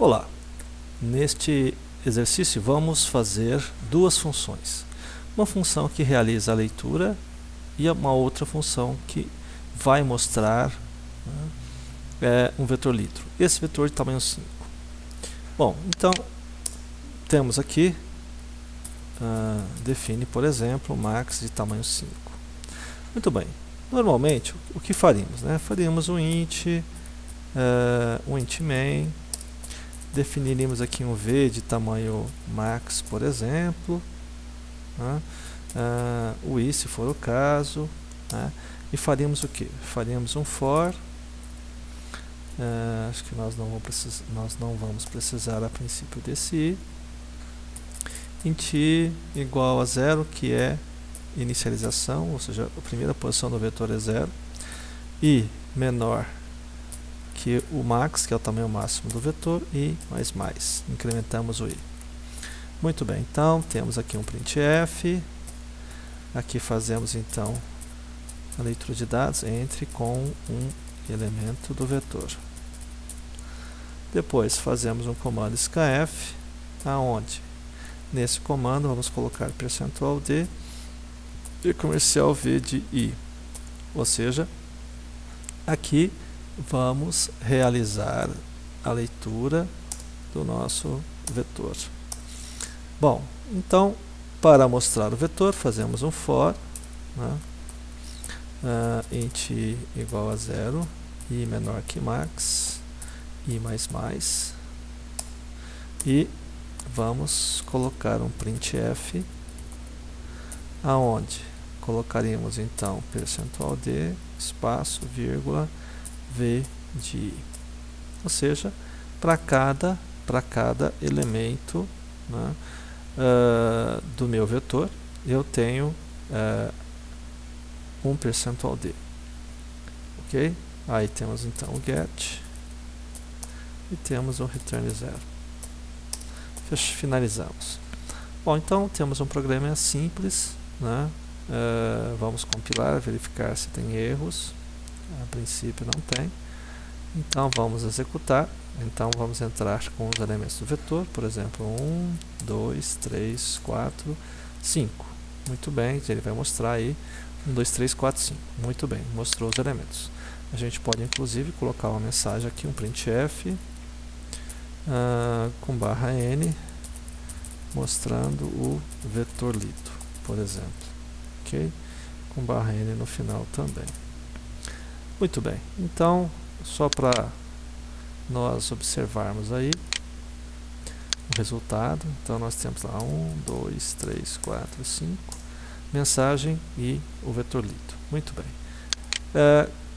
Olá, neste exercício vamos fazer duas funções. Uma função que realiza a leitura e uma outra função que vai mostrar um vetor litro. Esse vetor de tamanho 5. Bom, então temos aqui, define, por exemplo, max de tamanho 5. Muito bem, normalmente o que faríamos? Faríamos um int main, definiríamos aqui um v de tamanho max, por exemplo, o i se for o caso, e faríamos o que? Faríamos um for, acho que nós não vamos precisar a princípio desse i, int i igual a 0, que é inicialização, ou seja, a primeira posição do vetor é 0, i menor que o max, que é o tamanho máximo do vetor, e mais, incrementamos o i. Muito bem, então temos aqui um printf, aqui fazemos então a leitura de dados entre com um elemento do vetor. Depois fazemos um comando scanf, aonde nesse comando vamos colocar %d e comercial v de i, ou seja, aqui vamos realizar a leitura do nosso vetor. Bom, então para mostrar o vetor fazemos um for, int i igual a 0, i menor que max, i mais, e vamos colocar um printf, aonde colocaríamos então %d, espaço, vírgula, v de i, ou seja, para cada elemento do meu vetor eu tenho um %d, ok? Aí temos então o get e temos o return 0. Finalizamos. Bom, então temos um programa simples, vamos compilar, verificar se tem erros. A princípio não tem. Então vamos executar. Então vamos entrar com os elementos do vetor, por exemplo, 1, 2, 3, 4, 5. Muito bem, ele vai mostrar aí 1, 2, 3, 4, 5. Muito bem, mostrou os elementos. A gente pode inclusive colocar uma mensagem aqui, um printf com /n, mostrando o vetor lido, por exemplo. Ok? Com /n no final também. Muito bem, então só para nós observarmos aí o resultado. Então nós temos lá 1, 2, 3, 4, 5, mensagem e o vetor lido. Muito bem.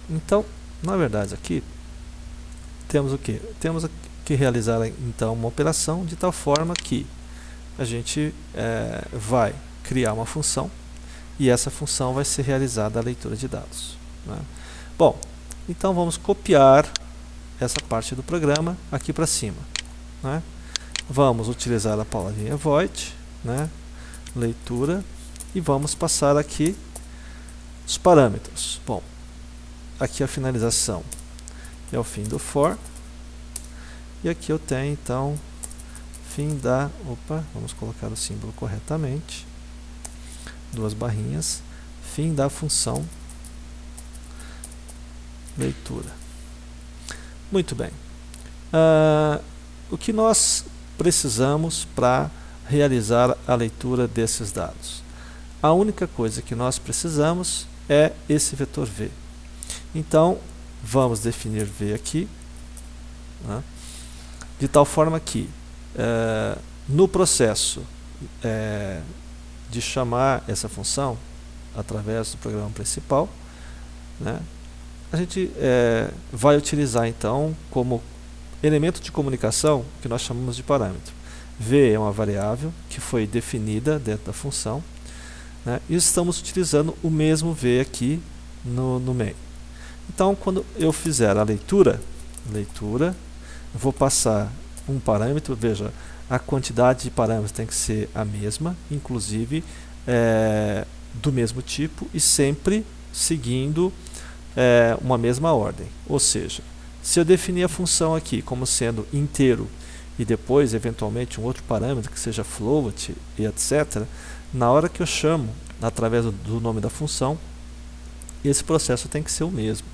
Então, na verdade aqui temos o que? Temos que realizar então uma operação de tal forma que a gente vai criar uma função e essa função vai ser realizada a leitura de dados. Bom, então vamos copiar essa parte do programa aqui para cima. Vamos utilizar a palavrinha void, leitura, e vamos passar aqui os parâmetros. Bom, aqui a finalização é o fim do for, e aqui eu tenho então fim da, vamos colocar o símbolo corretamente, duas barrinhas, fim da função leitura. Muito bem. O que nós precisamos para realizar a leitura desses dados? A única coisa que nós precisamos é esse vetor v. Então, vamos definir v aqui, de tal forma que no processo de chamar essa função através do programa principal, a gente vai utilizar então como elemento de comunicação que nós chamamos de parâmetro. V é uma variável que foi definida dentro da função, e estamos utilizando o mesmo V aqui no main. Então, quando eu fizer a leitura, vou passar um parâmetro, veja, a quantidade de parâmetros tem que ser a mesma, inclusive do mesmo tipo e sempre seguindo uma mesma ordem. Ou seja, se eu definir a função aqui como sendo inteiro e depois eventualmente um outro parâmetro que seja float e etc., na hora que eu chamo através do nome da função, esse processo tem que ser o mesmo,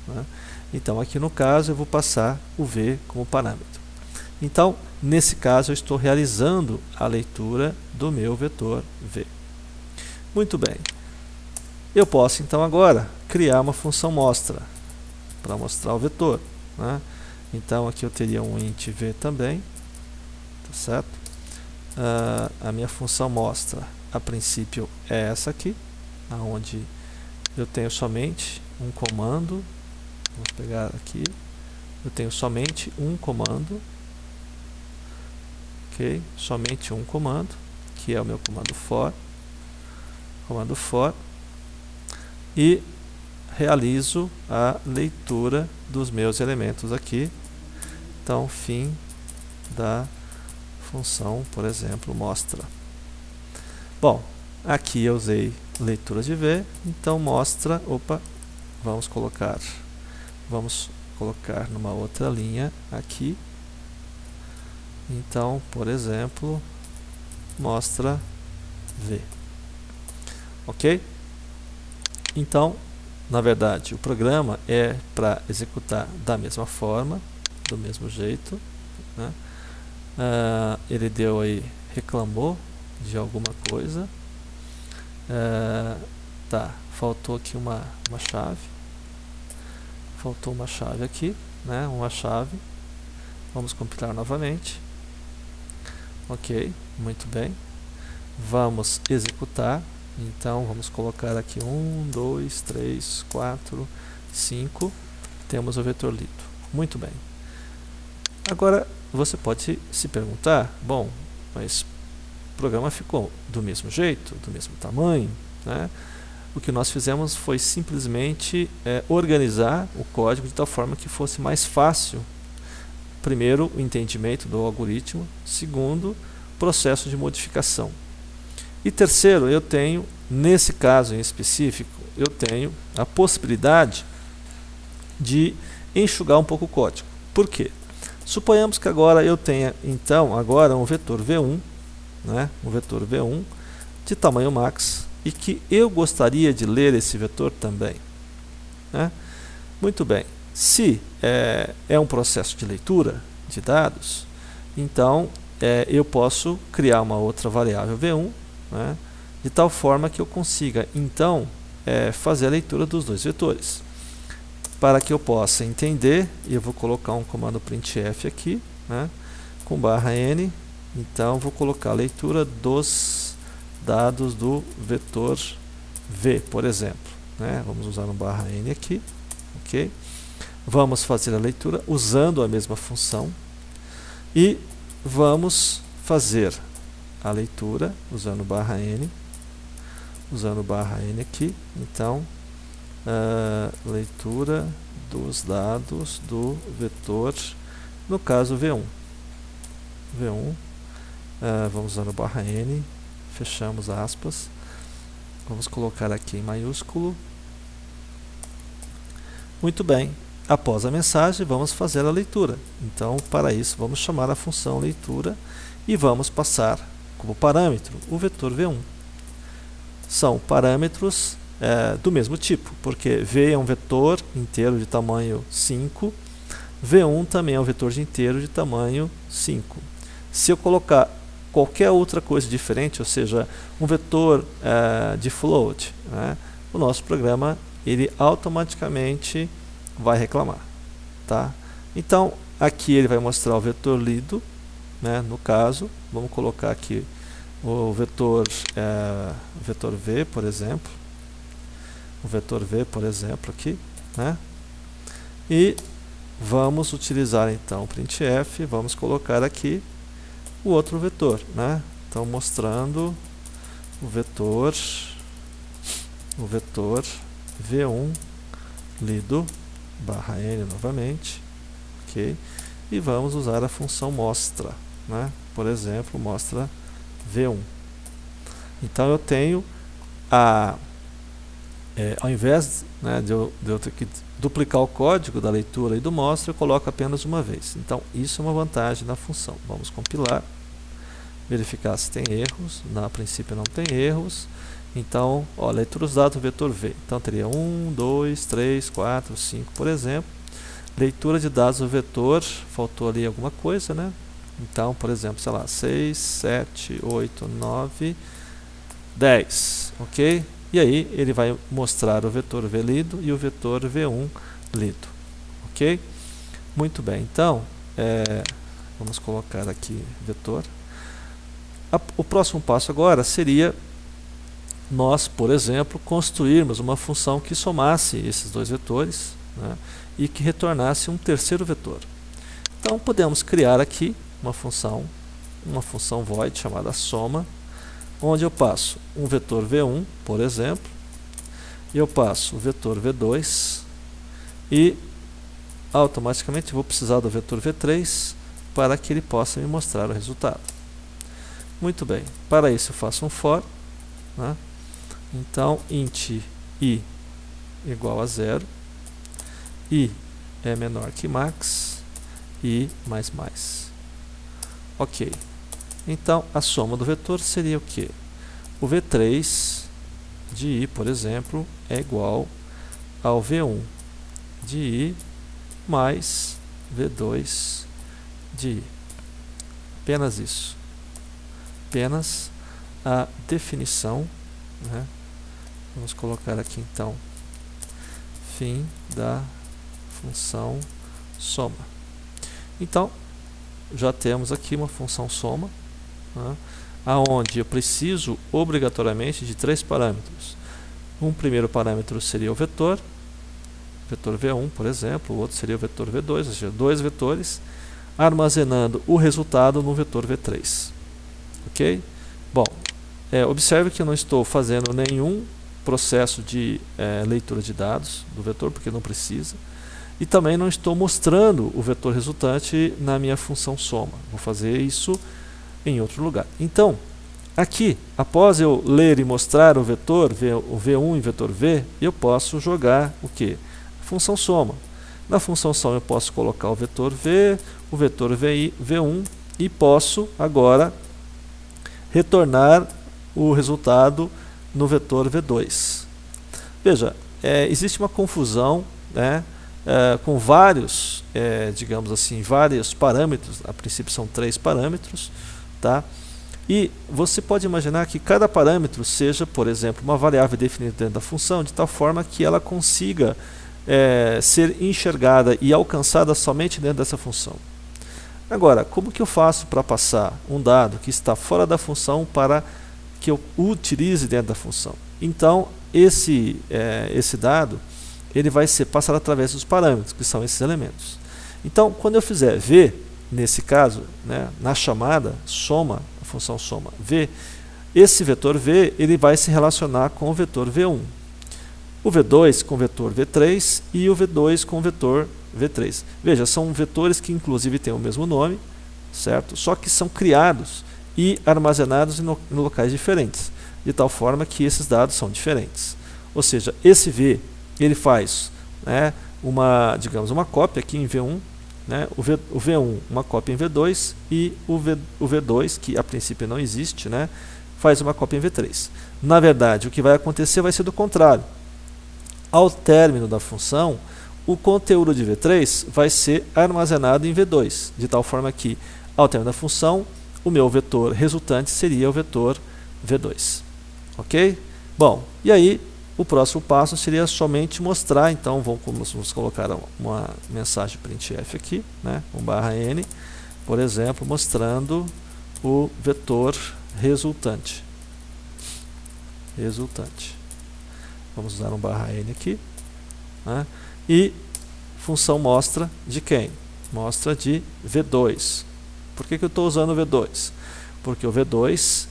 né? Então aqui no caso eu vou passar o v como parâmetro. Então nesse caso eu estou realizando a leitura do meu vetor v. Muito bem. Eu posso então agora criar uma função mostra para mostrar o vetor, né? Então aqui eu teria um int v também, tá certo? A minha função mostra, a princípio, é essa aqui, onde eu tenho somente um comando. Vamos pegar aqui, eu tenho somente um comando, ok? Somente um comando, que é o meu comando for, e realizo a leitura dos meus elementos aqui. Então, fim da função, por exemplo, mostra. Bom, aqui eu usei leitura de v, então mostra, vamos colocar numa outra linha aqui. Então, por exemplo, mostra v. Ok? Então, na verdade, o programa é para executar da mesma forma, do mesmo jeito, né? Ele deu aí, reclamou de alguma coisa. Faltou aqui uma chave. Faltou uma chave aqui, né? Uma chave. Vamos compilar novamente. Ok, muito bem. Vamos executar. Então vamos colocar aqui 1, 2, 3, 4, 5. Temos o vetor lido. Muito bem. Agora você pode se perguntar, bom, mas o programa ficou do mesmo jeito, do mesmo tamanho, né? O que nós fizemos foi simplesmente organizar o código de tal forma que fosse mais fácil, primeiro, o entendimento do algoritmo, segundo, o processo de modificação. E terceiro, eu tenho, nesse caso em específico, eu tenho a possibilidade de enxugar um pouco o código. Por quê? Suponhamos que agora eu tenha, então, agora um vetor v1, né? Um vetor v1 de tamanho max, e que eu gostaria de ler esse vetor também, né? Muito bem. Se é um processo de leitura de dados, então eu posso criar uma outra variável v1, né? De tal forma que eu consiga, então, fazer a leitura dos dois vetores. Para que eu possa entender, eu vou colocar um comando printf aqui, né? Com /n, então vou colocar a leitura dos dados do vetor v, por exemplo, né? Vamos usar um /n aqui, ok? Vamos fazer a leitura usando a mesma função e vamos fazer a leitura usando /n, aqui. Então, leitura dos dados do vetor, no caso v1. Vamos usar o /n, fechamos aspas, vamos colocar aqui em maiúsculo. Muito bem. Após a mensagem, vamos fazer a leitura. Então, para isso, vamos chamar a função leitura e vamos passar como parâmetro o vetor v1. São parâmetros do mesmo tipo, porque v é um vetor inteiro de tamanho 5, v1 também é um vetor inteiro de tamanho 5. Se eu colocar qualquer outra coisa diferente, ou seja, um vetor de float, né, o nosso programa ele automaticamente vai reclamar, tá? Então, aqui ele vai mostrar o vetor lido, né? No caso, vamos colocar aqui o vetor v, por exemplo. O vetor v, por exemplo, aqui, né? E vamos utilizar então o printf, vamos colocar aqui o outro vetor, né? Então, mostrando o vetor v1 lido /n novamente, ok? E vamos usar a função mostra, né? Por exemplo, mostra v1. Então eu tenho ao invés, né, de eu ter que duplicar o código da leitura e do mostra, eu coloco apenas uma vez. Então, isso é uma vantagem da função. Vamos compilar, verificar se tem erros. A princípio não tem erros. Então, ó, leitura dos dados do vetor V. Então, teria 1, 2, 3, 4, 5, por exemplo. Leitura de dados do vetor, faltou ali alguma coisa, né? Então, por exemplo, sei lá, 6, 7, 8, 9, 10, ok? E aí ele vai mostrar o vetor V lido e o vetor V1 lido, ok? Muito bem, então, vamos colocar aqui vetor. O próximo passo agora seria nós, por exemplo, construirmos uma função que somasse esses dois vetores, né, e que retornasse um terceiro vetor. Então podemos criar aqui uma função void chamada soma, onde eu passo um vetor V1, por exemplo, e eu passo o vetor V2 e automaticamente vou precisar do vetor V3 para que ele possa me mostrar o resultado. Muito bem, para isso eu faço um for, né? Então int I igual a 0, I é menor que max, I mais. Ok, então a soma do vetor seria o que? O V3 de I, por exemplo, é igual ao V1 de I mais V2 de I. Apenas isso. Apenas a definição, né? Vamos colocar aqui então fim da função soma. Então já temos aqui uma função soma, né, aonde eu preciso obrigatoriamente de 3 parâmetros. Um primeiro parâmetro seria o vetor V1, por exemplo, o outro seria o vetor V2, ou seja, 2 vetores, armazenando o resultado no vetor V3. Ok? Bom, observe que eu não estou fazendo nenhum processo de leitura de dados do vetor, porque não precisa. E também não estou mostrando o vetor resultante na minha função soma. Vou fazer isso em outro lugar. Então, aqui, após eu ler e mostrar o vetor, o V1 e o vetor V, eu posso jogar o quê? A função soma. Na função soma eu posso colocar o vetor V, o vetor V1 e posso agora retornar o resultado no vetor V2. Veja, existe uma confusão, né, com vários, digamos assim, vários parâmetros. A princípio são 3 parâmetros, tá? E você pode imaginar que cada parâmetro seja, por exemplo, uma variável definida dentro da função, de tal forma que ela consiga ser enxergada e alcançada somente dentro dessa função. Agora, como que eu faço para passar um dado que está fora da função para que eu utilize dentro da função? Então, esse dado ele vai ser passado através dos parâmetros, que são esses elementos. Então, quando eu fizer V, nesse caso, né, na chamada soma, a função soma V, esse vetor V ele vai se relacionar com o vetor V1, o V2 com o vetor V3 e o V2 com o vetor V3. Veja, são vetores que inclusive têm o mesmo nome, certo? Só que são criados e armazenados em locais diferentes, de tal forma que esses dados são diferentes. Ou seja, esse V ele faz, né, digamos, uma cópia aqui em V1, né, o V1 uma cópia em V2 e o V2, que a princípio não existe, né, faz uma cópia em V3. Na verdade, o que vai acontecer vai ser do contrário. Ao término da função, o conteúdo de V3 vai ser armazenado em V2, de tal forma que, ao término da função, o meu vetor resultante seria o vetor V2. Ok? Bom, e aí o próximo passo seria somente mostrar, então vamos colocar uma mensagem printf aqui, né, /n, por exemplo, mostrando o vetor resultante. Vamos usar /n aqui, né, e função mostra de quem? Mostra de V2. Por que eu estou usando o V2? Porque o V2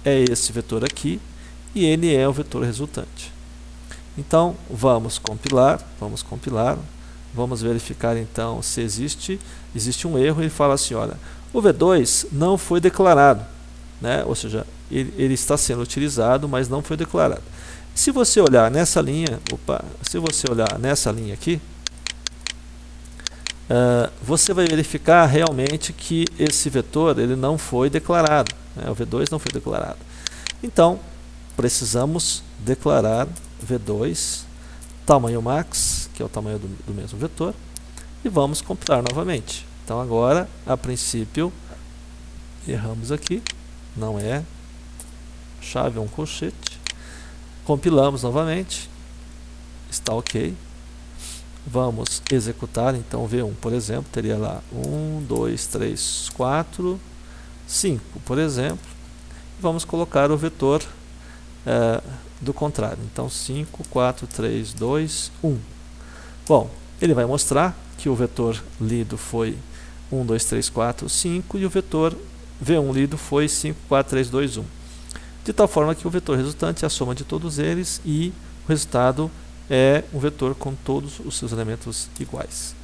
é esse vetor aqui e ele é o vetor resultante. Então, vamos compilar, vamos verificar então se existe um erro. Ele fala assim, olha, o V2 não foi declarado, né? Ou seja, ele está sendo utilizado, mas não foi declarado. Se você olhar nessa linha, aqui, você vai verificar realmente que esse vetor ele não foi declarado, né? O V2 não foi declarado. Então, precisamos declarar V2 tamanho max, que é o tamanho do mesmo vetor, e vamos compilar novamente. Então agora, a princípio, erramos aqui, não é chave, é um colchete. Compilamos novamente, está ok. Vamos executar, então V1, por exemplo, teria lá 1, 2, 3, 4, 5, por exemplo. Vamos colocar o vetor do contrário, então 5, 4, 3, 2, 1. Bom, ele vai mostrar que o vetor lido foi 1, 2, 3, 4, 5 e o vetor V1 lido foi 5, 4, 3, 2, 1. De tal forma que o vetor resultante é a soma de todos eles e o resultado é um vetor com todos os seus elementos iguais.